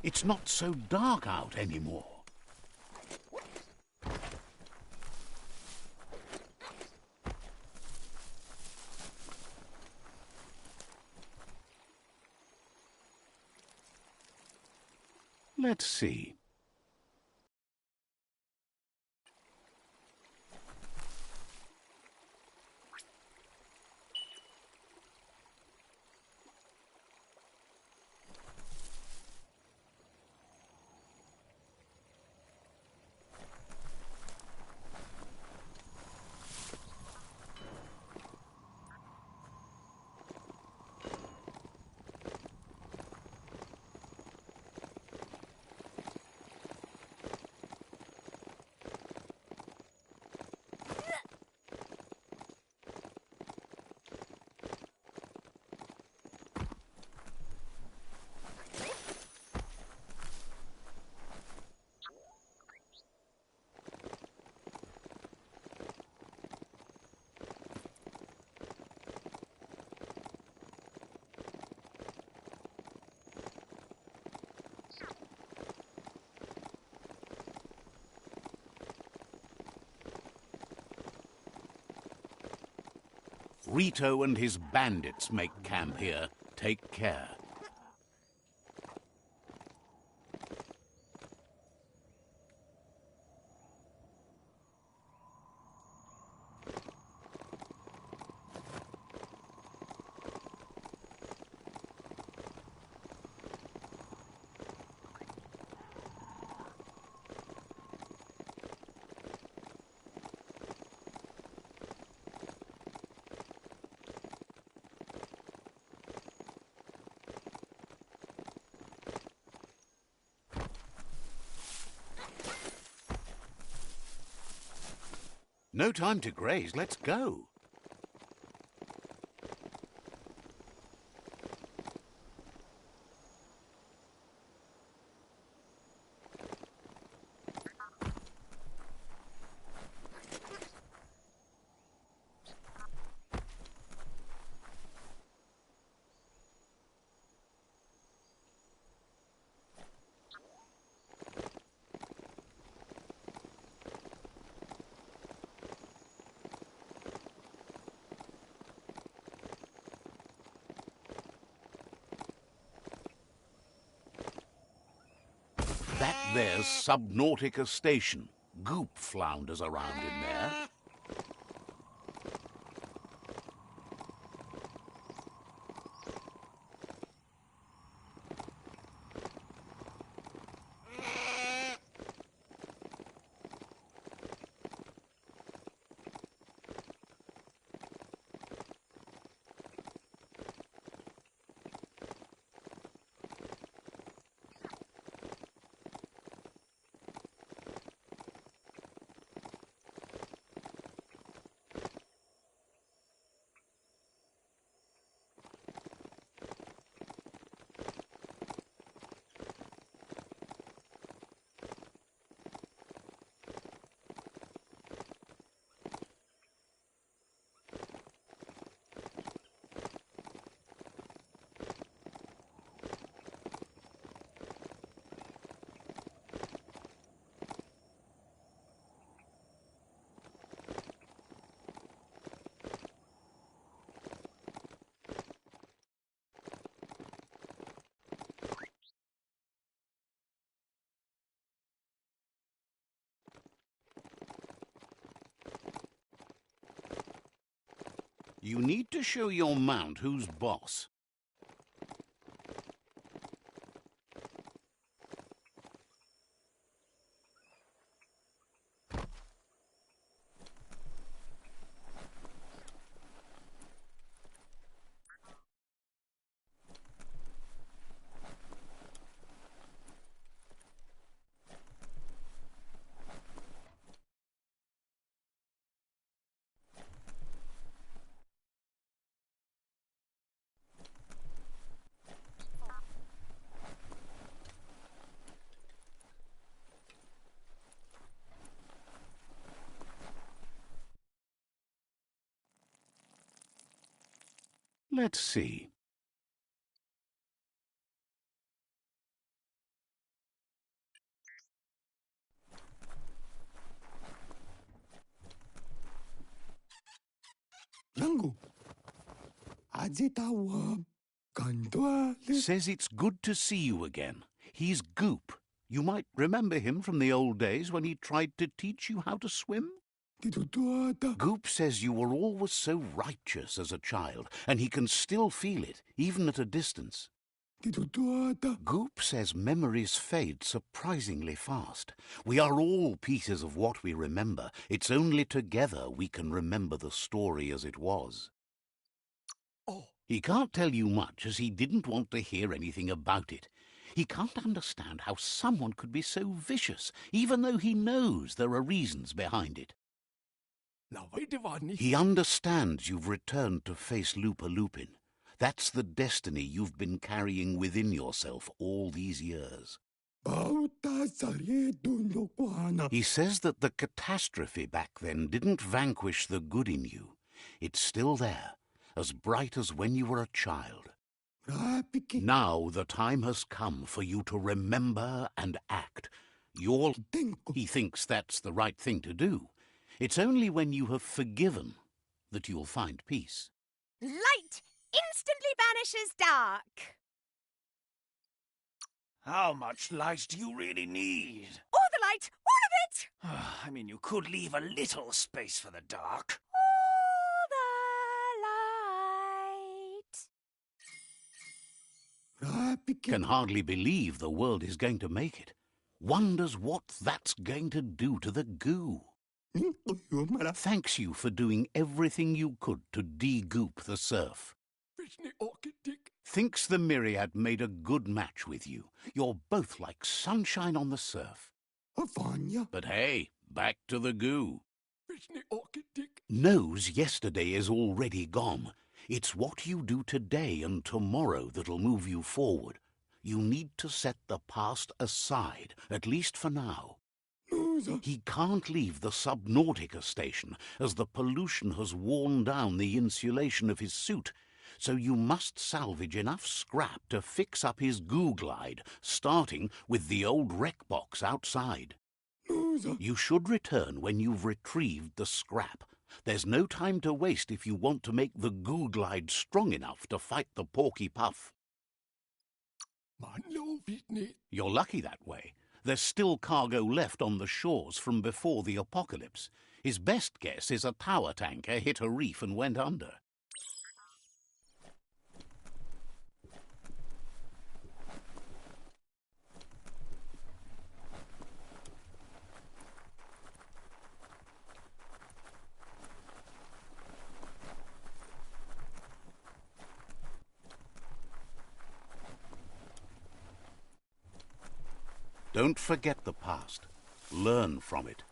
It's not so dark out anymore. Let's see. Rito and his bandits make camp here. Take care. No time to graze. Let's go. That there's Subnautica Station. Goop flounders around in there. You need to show your mount who's boss. Let's see. Says it's good to see you again. He's Goop. You might remember him from the old days when he tried to teach you how to swim. Goop says you were always so righteous as a child, and he can still feel it, even at a distance. Goop says memories fade surprisingly fast. We are all pieces of what we remember. It's only together we can remember the story as it was. He can't tell you much, as he didn't want to hear anything about it. He can't understand how someone could be so vicious, even though he knows there are reasons behind it. He understands you've returned to face Lupa-Lupin. That's the destiny you've been carrying within yourself all these years. He says that the catastrophe back then didn't vanquish the good in you. It's still there, as bright as when you were a child. Now the time has come for you to remember and act. He thinks that's the right thing to do. It's only when you have forgiven that you'll find peace. Light instantly banishes dark. How much light do you really need? All the light, all of it! I mean, you could leave a little space for the dark. All the light. Can hardly believe the world is going to make it. Wonders what that's going to do to the goo. Thanks you for doing everything you could to de-goop the surf. Thinks the Myriad made a good match with you. You're both like sunshine on the surf. But hey, back to the goo. Knows yesterday is already gone. It's what you do today and tomorrow that'll move you forward. You need to set the past aside, at least for now. He can't leave the Subnautica station, as the pollution has worn down the insulation of his suit, so you must salvage enough scrap to fix up his goo glide, starting with the old wreck box outside. You should return when you've retrieved the scrap. There's no time to waste if you want to make the goo glide strong enough to fight the Porky Puff. You're lucky that way. There's still cargo left on the shores from before the apocalypse. His best guess is a tower tanker hit a reef and went under. Don't forget the past. Learn from it.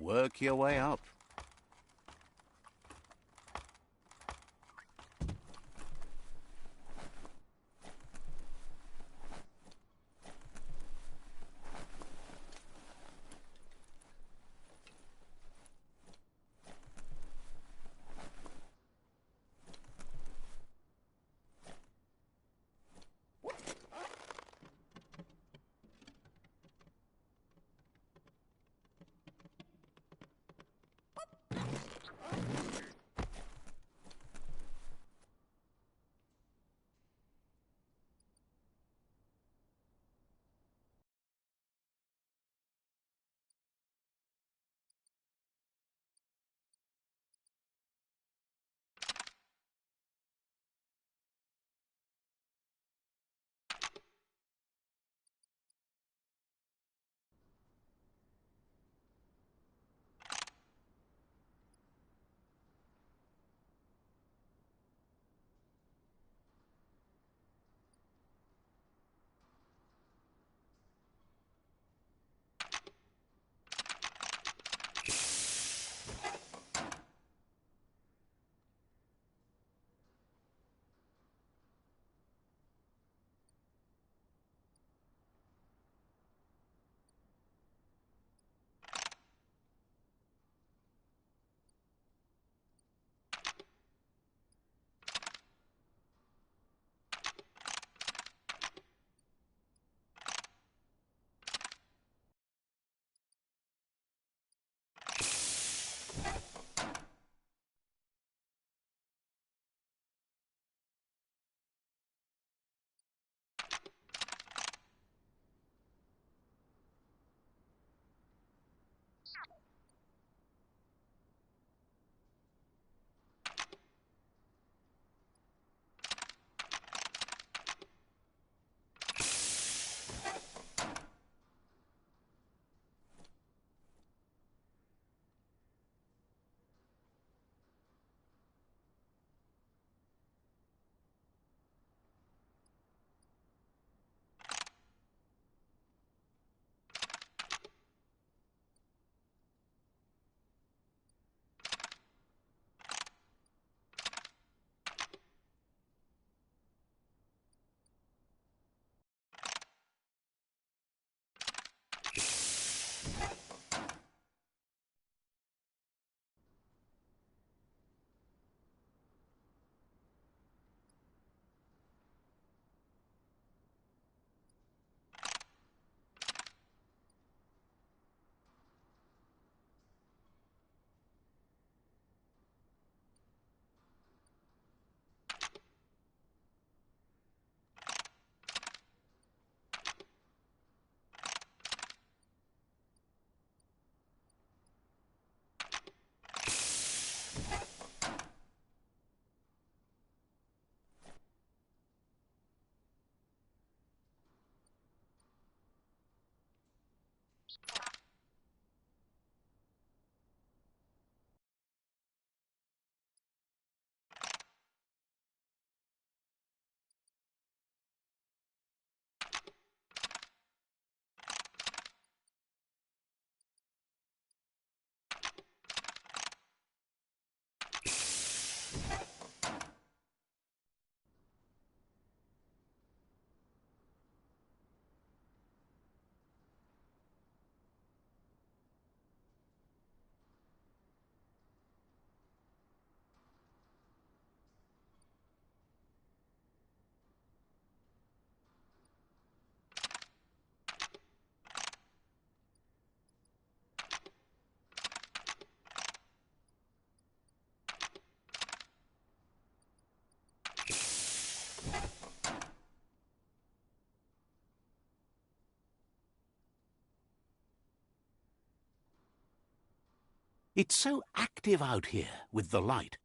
Work your way up. It's so active out here with the light.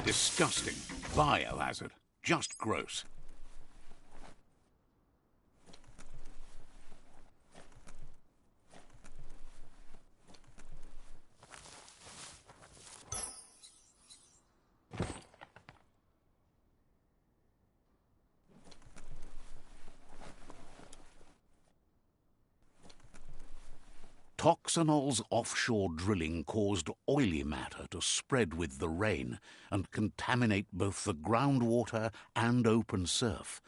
Disgusting. Biohazard. Just gross. Toxanol's offshore drilling caused oily matter to spread with the rain and contaminate both the groundwater and open surf.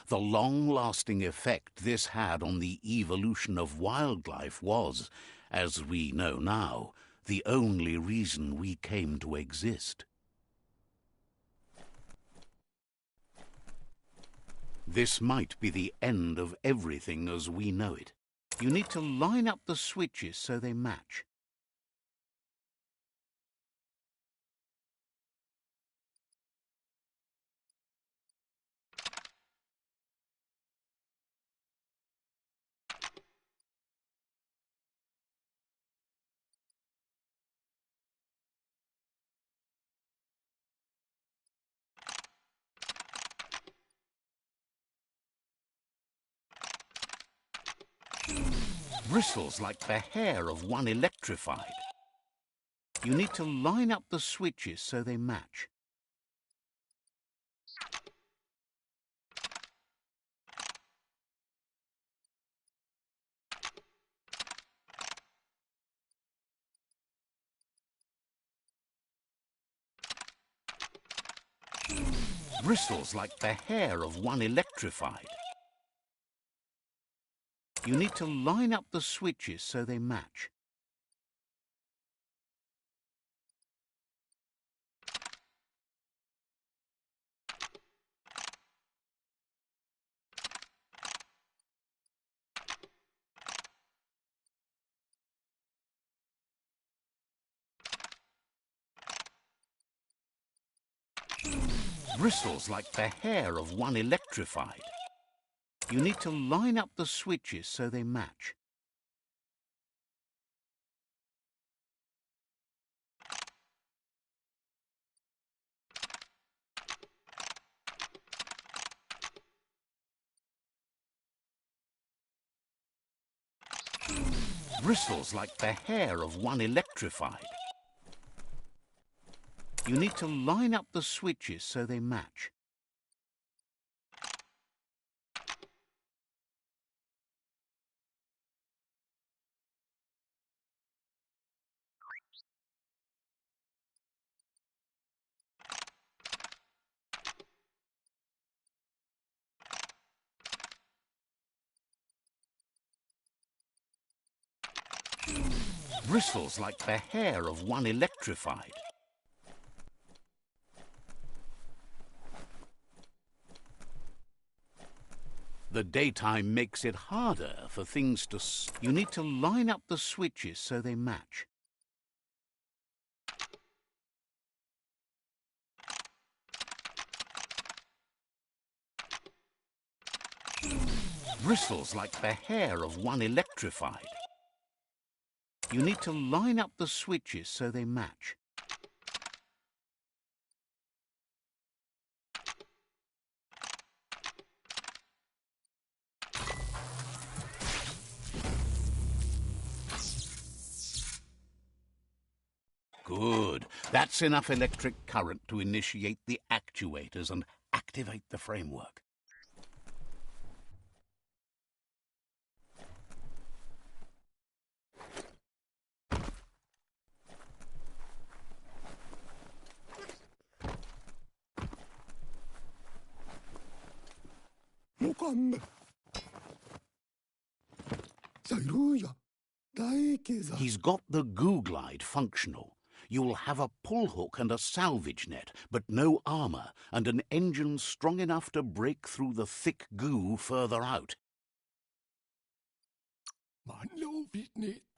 The long-lasting effect this had on the evolution of wildlife was, as we know now, the only reason we came to exist. This might be the end of everything as we know it. You need to line up the switches so they match. Bristles like the hair of one electrified. You need to line up the switches so they match. Bristles like the hair of one electrified. You need to line up the switches so they match. Bristles like the hair of one electrified. You need to line up the switches so they match. Bristles like the hair of one electrified. You need to line up the switches so they match. Bristles like the hair of one electrified. The daytime makes it harder for things to... You need to line up the switches so they match. Bristles like the hair of one electrified. You need to line up the switches so they match. Good. That's enough electric current to initiate the actuators and activate the framework. He's got the goo glide functional. You'll have a pull hook and a salvage net, but no armour, and an engine strong enough to break through the thick goo further out.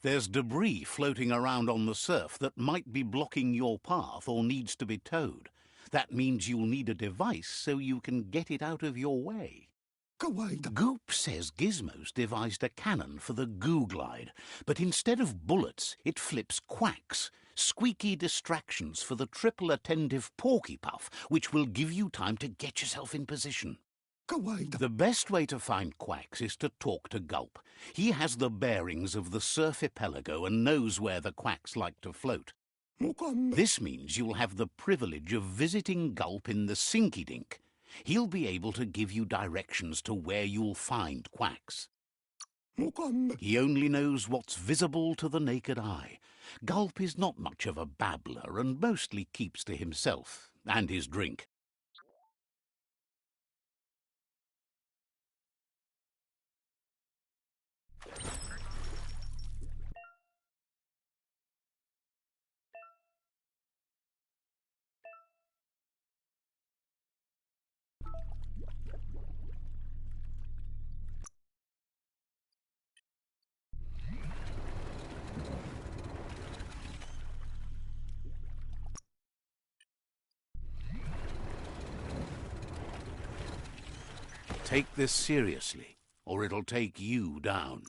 There's debris floating around on the surf that might be blocking your path or needs to be towed. That means you'll need a device so you can get it out of your way. Goop says Gizmo's devised a cannon for the Goo Glide, but instead of bullets, it flips quacks, squeaky distractions for the triple attentive Porky Puff, which will give you time to get yourself in position. The best way to find quacks is to talk to Gulp. He has the bearings of the Surf Archipelago and knows where the quacks like to float. This means you'll have the privilege of visiting Gulp in the Sinky Dink. He'll be able to give you directions to where you'll find quacks. He only knows what's visible to the naked eye. Gulp is not much of a babbler and mostly keeps to himself and his drink. Take this seriously, or it'll take you down.